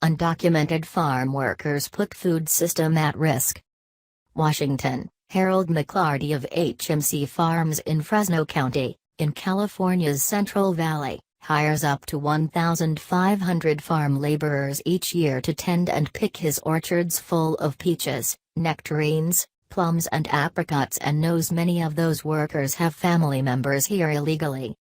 Undocumented farm workers put food system at risk. Washington, Harold McClarty of HMC Farms in Fresno County, in California's Central Valley, hires up to 1,500 farm laborers each year to tend and pick his orchards full of peaches, nectarines, plums and apricots, and knows many of those workers have family members here illegally.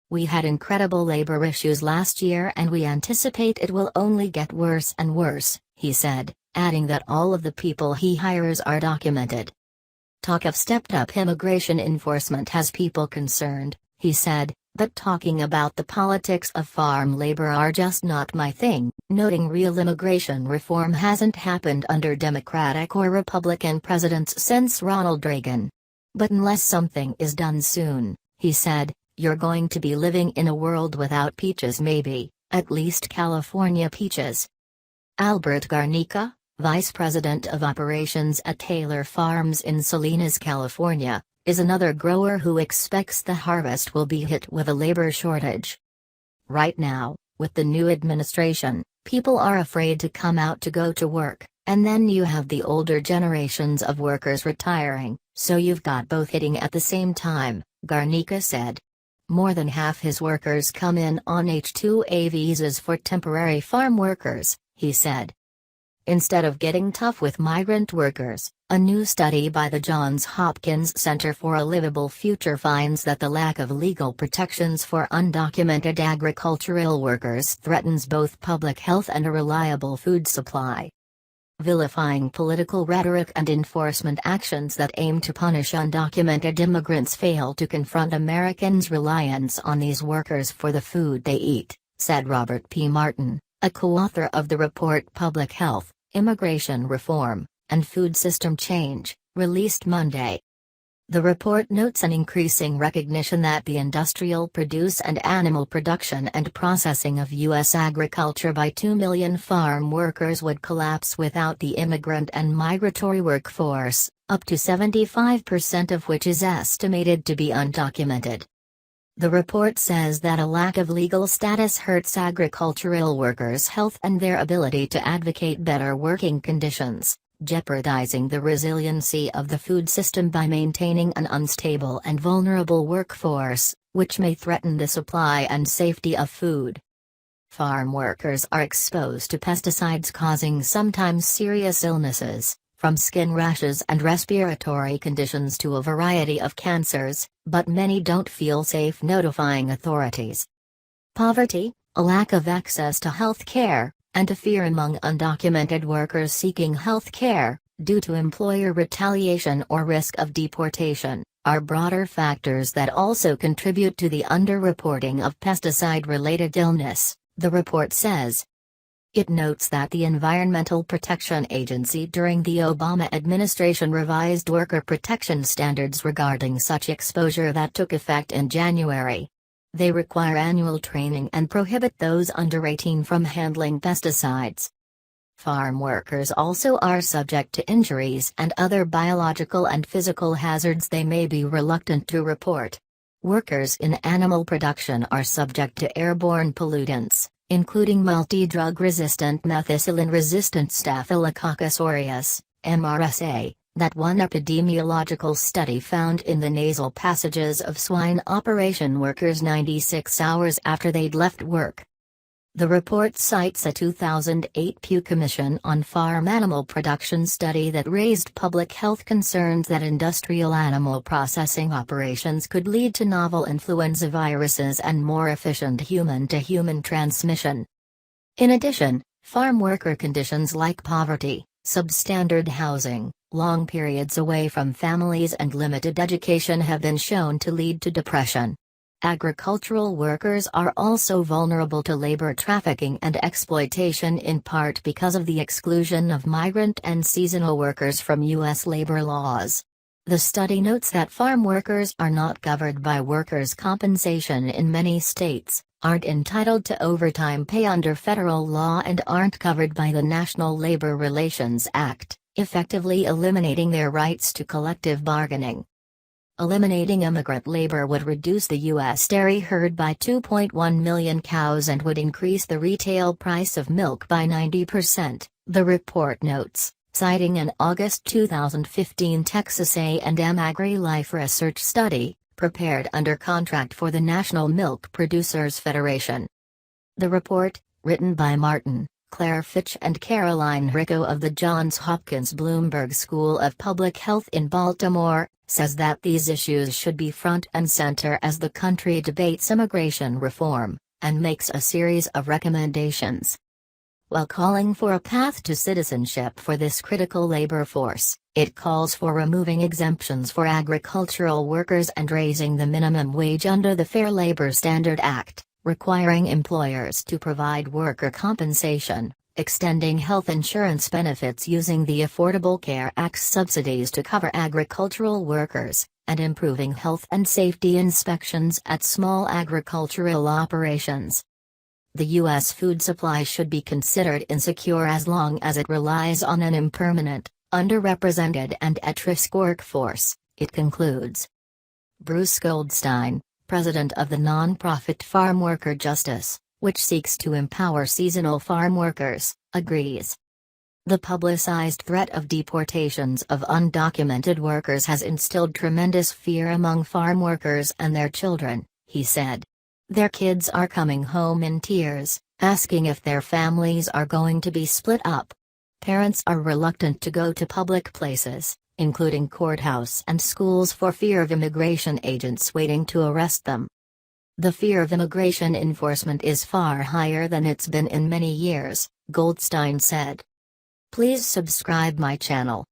"We had incredible labor issues last year and we anticipate it will only get worse and worse," he said, adding that all of the people he hires are documented. "Talk of stepped-up immigration enforcement has people concerned," he said, "but talking about the politics of farm labor are just not my thing," noting real immigration reform hasn't happened under Democratic or Republican presidents since Ronald Reagan. "But unless something is done soon," he said, "you're going to be living in a world without peaches, maybe, at least California peaches." Albert Garnica, Vice President of Operations at Taylor Farms in Salinas, California, is another grower who expects the harvest will be hit with a labor shortage. "Right now, with the new administration, people are afraid to come out to go to work, and then you have the older generations of workers retiring, so you've got both hitting at the same time," Garnica said. More than half his workers come in on H-2A visas for temporary farm workers, he said. Instead of getting tough with migrant workers, a new study by the Johns Hopkins Center for a Livable Future finds that the lack of legal protections for undocumented agricultural workers threatens both public health and a reliable food supply. Vilifying political rhetoric and enforcement actions that aim to punish undocumented immigrants fail to confront Americans' reliance on these workers for the food they eat, said Robert P. Martin, a co-author of the report Public Health, Immigration Reform, and Food System Change, released Monday. The report notes an increasing recognition that the industrial produce and animal production and processing of U.S. agriculture by 2 million farm workers would collapse without the immigrant and migratory workforce, up to 75% of which is estimated to be undocumented. The report says that a lack of legal status hurts agricultural workers' health and their ability to advocate better working conditions, jeopardizing the resiliency of the food system by maintaining an unstable and vulnerable workforce, which may threaten the supply and safety of food. Farm workers are exposed to pesticides causing sometimes serious illnesses, from skin rashes and respiratory conditions to a variety of cancers, but many don't feel safe notifying authorities. Poverty, a lack of access to health care, and a fear among undocumented workers seeking health care, due to employer retaliation or risk of deportation, are broader factors that also contribute to the underreporting of pesticide-related illness, the report says. It notes that the Environmental Protection Agency during the Obama administration revised worker protection standards regarding such exposure that took effect in January. They require annual training and prohibit those under 18 from handling pesticides. Farm workers also are subject to injuries and other biological and physical hazards they may be reluctant to report. Workers in animal production are subject to airborne pollutants, including multi-drug-resistant methicillin-resistant Staphylococcus aureus, MRSA, that one epidemiological study found in the nasal passages of swine operation workers 96 hours after they'd left work. The report cites a 2008 Pew Commission on Farm Animal Production study that raised public health concerns that industrial animal processing operations could lead to novel influenza viruses and more efficient human-to-human transmission. In addition, farm worker conditions like poverty, substandard housing, long periods away from families and limited education have been shown to lead to depression. Agricultural workers are also vulnerable to labor trafficking and exploitation in part because of the exclusion of migrant and seasonal workers from U.S. labor laws. The study notes that farm workers are not covered by workers' compensation in many states, aren't entitled to overtime pay under federal law, and aren't covered by the National Labor Relations Act, effectively eliminating their rights to collective bargaining. Eliminating immigrant labor would reduce the U.S. dairy herd by 2.1 million cows and would increase the retail price of milk by 90%, the report notes, citing an August 2015 Texas A&M Agri-Life research study, prepared under contract for the National Milk Producers Federation. The report, written by Martin, Claire Fitch and Caroline Ricco of the Johns Hopkins Bloomberg School of Public Health in Baltimore, says that these issues should be front and center as the country debates immigration reform, and makes a series of recommendations. While calling for a path to citizenship for this critical labor force, it calls for removing exemptions for agricultural workers and raising the minimum wage under the Fair Labor Standard Act, requiring employers to provide worker compensation, extending health insurance benefits using the Affordable Care Act's subsidies to cover agricultural workers, and improving health and safety inspections at small agricultural operations. The U.S. food supply should be considered insecure as long as it relies on an impermanent, underrepresented and at-risk workforce, it concludes. Bruce Goldstein, president of the nonprofit Farm Worker Justice, which seeks to empower seasonal farm workers, agrees. The publicized threat of deportations of undocumented workers has instilled tremendous fear among farm workers and their children, he said. Their kids are coming home in tears, asking if their families are going to be split up. Parents are reluctant to go to public places, including courthouse and schools, for fear of immigration agents waiting to arrest them. The fear of immigration enforcement is far higher than it's been in many years, Goldstein said. Please subscribe my channel.